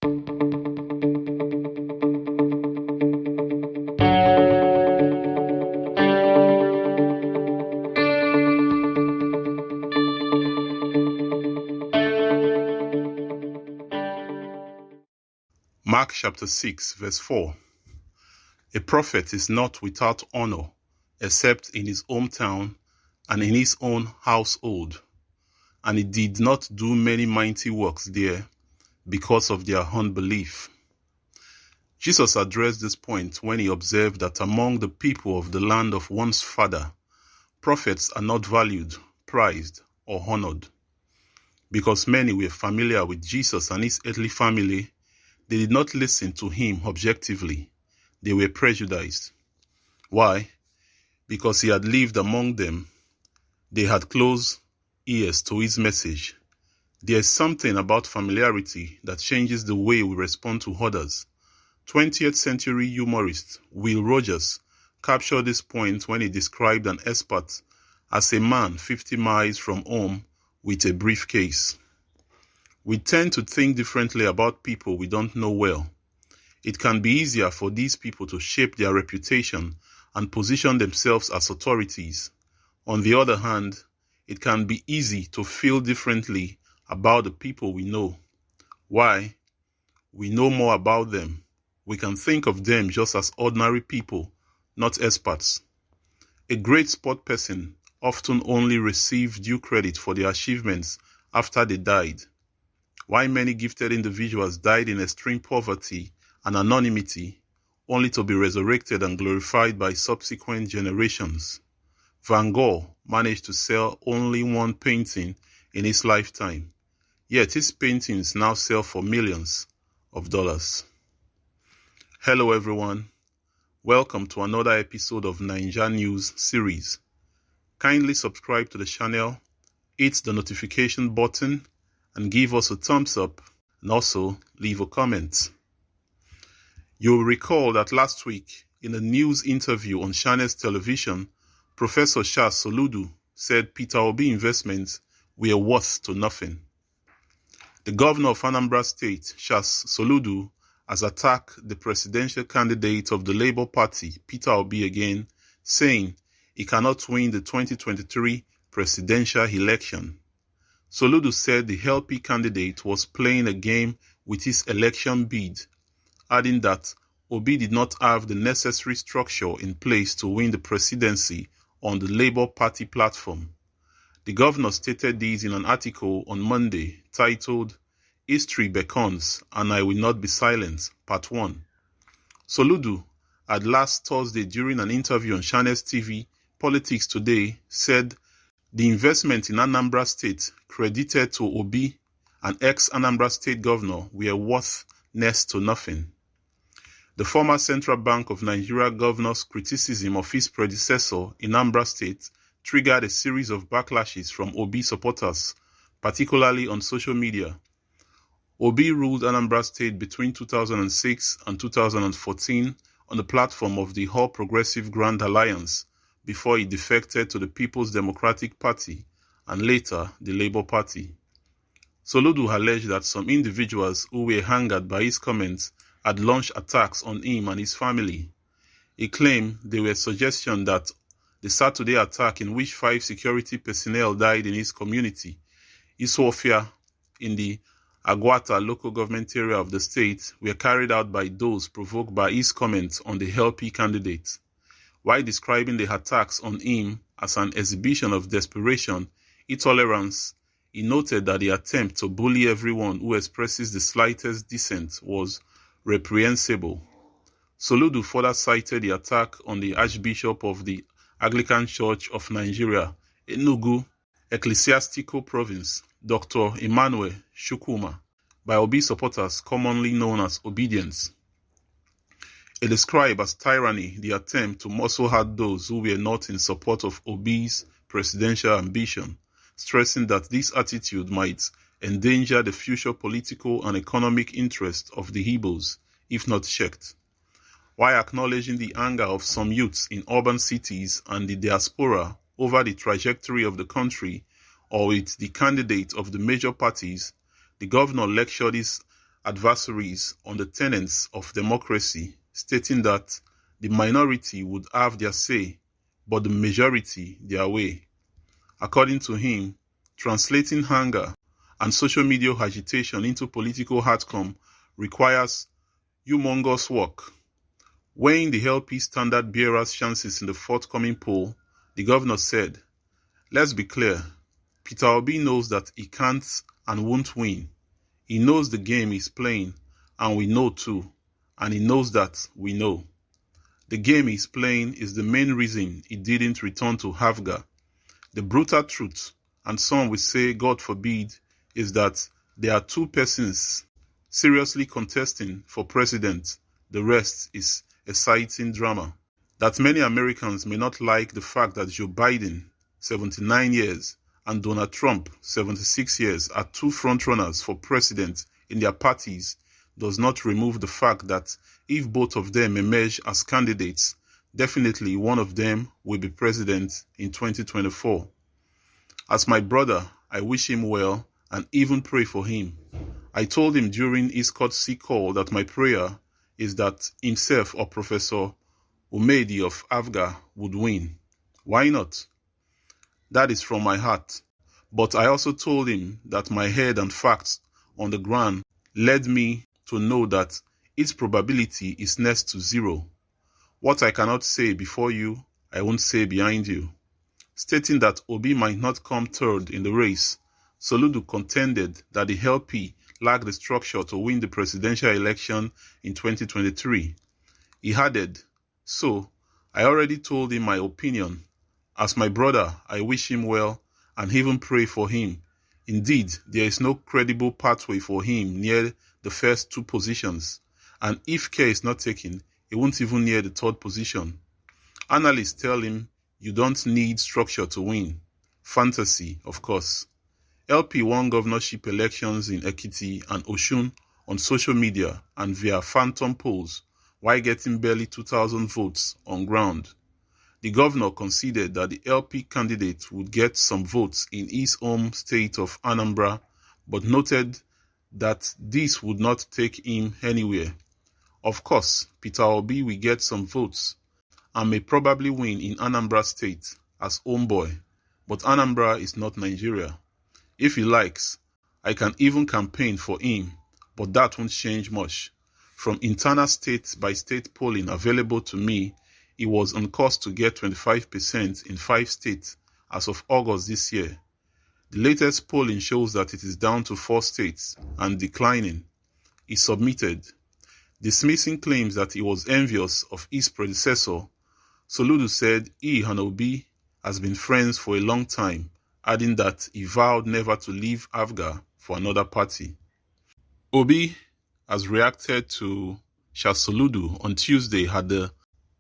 Mark chapter 6, verse 4. A prophet is not without honor, except in his hometown and in his own household. And he did not do many mighty works there because of their unbelief. Jesus addressed this point when he observed that among the people of the land of one's father, prophets are not valued, prized, or honored. Because many were familiar with Jesus and his earthly family, they did not listen to him objectively. They were prejudiced. Why? Because he had lived among them. They had closed ears to his message. There is something about familiarity that changes the way we respond to others. 20th century humorist Will Rogers captured this point when he described an expert as a man 50 miles from home with a briefcase. We tend to think differently about people we don't know well. It can be easier for these people to shape their reputation and position themselves as authorities. On the other hand, it can be easy to feel differently about the people we know. Why? We know more about them. We can think of them just as ordinary people, not experts. A great sport person often only receives due credit for their achievements after they died. Why many gifted individuals died in extreme poverty and anonymity, only to be resurrected and glorified by subsequent generations. Van Gogh managed to sell only one painting in his lifetime, yet his paintings now sell for millions of dollars. Hello everyone, welcome to another episode of Ninja News series. Kindly subscribe to the channel, hit the notification button, and give us a thumbs up, and also leave a comment. You'll recall that last week, in a news interview on Channels Television, Professor Charles Soludo said Peter Obi investments were worth to nothing. The governor of Anambra State, Charles Soludo, has attacked the presidential candidate of the Labour Party, Peter Obi, again, saying he cannot win the 2023 presidential election. Soludo said the LP candidate was playing a game with his election bid, adding that Obi did not have the necessary structure in place to win the presidency on the Labour Party platform. The governor stated this in an article on Monday titled History Beckons and I Will Not Be Silent, Part 1. Soludo had last Thursday during an interview on Channels TV Politics Today said the investment in Anambra State credited to Obi, an ex-Anambra State governor, were worth next to nothing. The former Central Bank of Nigeria governor's criticism of his predecessor in Anambra State triggered a series of backlashes from Obi supporters, particularly on social media. Obi ruled Anambra State between 2006 and 2014 on the platform of the All Progressive Grand Alliance, before he defected to the People's Democratic Party and later the Labour Party. Soludo alleged that some individuals who were angered by his comments had launched attacks on him and his family. He claimed they were suggestions that the Saturday attack in which 5 security personnel died in his community, Isofia, in the Agwata local government area of the state, were carried out by those provoked by his comments on the LP candidate. While describing the attacks on him as an exhibition of desperation, intolerance, he noted that the attempt to bully everyone who expresses the slightest dissent was reprehensible. Soludo further cited the attack on the Archbishop of the Anglican Church of Nigeria, Enugu Ecclesiastical Province, Dr. Emmanuel Chukwuma, by Obi supporters commonly known as Obedience. He described as tyranny the attempt to muscle out those who were not in support of Obi's presidential ambition, stressing that this attitude might endanger the future political and economic interests of the Igbos, if not checked. While acknowledging the anger of some youths in urban cities and the diaspora over the trajectory of the country or with the candidate of the major parties, the governor lectured his adversaries on the tenets of democracy, stating that the minority would have their say, but the majority their way. According to him, translating anger and social media agitation into political outcome requires humongous work. Weighing the LP standard bearers' chances in the forthcoming poll, the governor said, "Let's be clear, Peter Obi knows that he can't and won't win. He knows the game he's playing, and we know too, and he knows that we know. The game he's playing is the main reason he didn't return to Havga. The brutal truth, and some will say God forbid, is that there are two persons seriously contesting for president. The rest is exciting drama. That many Americans may not like the fact that Joe Biden, 79 years, and Donald Trump, 76 years, are two frontrunners for president in their parties does not remove the fact that if both of them emerge as candidates, definitely one of them will be president in 2024. As my brother, I wish him well and even pray for him. I told him during his courtesy call that my prayer is that himself or Professor Umedi of Afga would win. Why not? That is from my heart. But I also told him that my head and facts on the ground led me to know that its probability is next to zero. What I cannot say before you, I won't say behind you. Stating that Obi might not come third in the race, Soludo contended that the LP lacked the structure to win the presidential election in 2023. He added, "So, I already told him my opinion. As my brother, I wish him well and even pray for him. Indeed, there is no credible pathway for him near the first two positions, and if care is not taken, he won't even near the third position. Analysts tell him you don't need structure to win. Fantasy, of course. LP won governorship elections in Ekiti and Oshun on social media and via phantom polls while getting barely 2,000 votes on ground. The governor conceded that the LP candidate would get some votes in his home state of Anambra, but noted that this would not take him anywhere. Of course, Peter Obi will get some votes and may probably win in Anambra State as homeboy, but Anambra is not Nigeria. If he likes, I can even campaign for him, but that won't change much. From internal state-by-state polling available to me, he was on course to get 25% in 5 states as of August this year. The latest polling shows that it is down to 4 states and declining. He submitted, dismissing claims that he was envious of his predecessor. Soludo said he and Obi has been friends for a long time, adding that he vowed never to leave Afga for another party. Obi has reacted to Soludo on Tuesday at the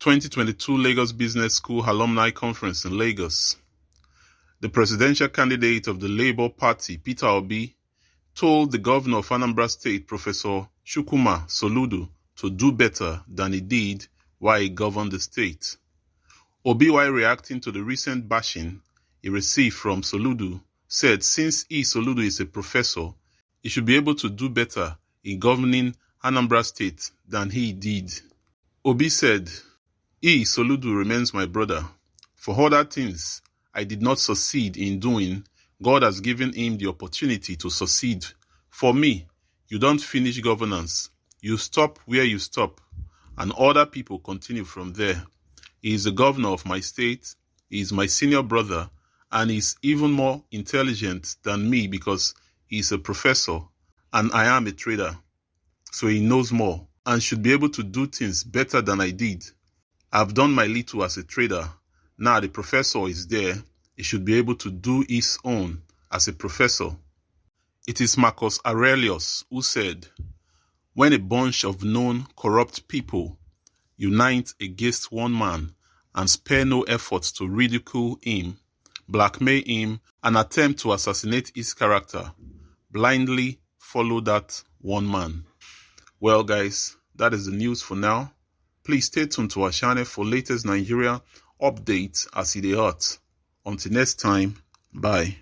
2022 Lagos Business School Alumni Conference in Lagos. The presidential candidate of the Labour Party, Peter Obi, told the governor of Anambra State, Professor Chukwuma Soludo, to do better than he did while he governed the state. Obi, while reacting to the recent bashing he received from Soludo, said since Soludo is a professor, he should be able to do better in governing Anambra State than he did. Obi said, Soludo remains my brother. For other things I did not succeed in doing, God has given him the opportunity to succeed. For me, you don't finish governance. You stop where you stop, and other people continue from there. He is the governor of my state, he is my senior brother, and he is even more intelligent than me because he is a professor, and I am a trader. So he knows more, and should be able to do things better than I did. I've done my little as a trader. Now the professor is there. He should be able to do his own as a professor. It is Marcus Aurelius who said, when a bunch of known corrupt people unite against one man and spare no efforts to ridicule him, blackmail him, and attempt to assassinate his character, blindly follow that one man. Well, guys, that is the news for now. Please stay tuned to our channel for latest Nigeria updates as it is hot. Until next time, bye.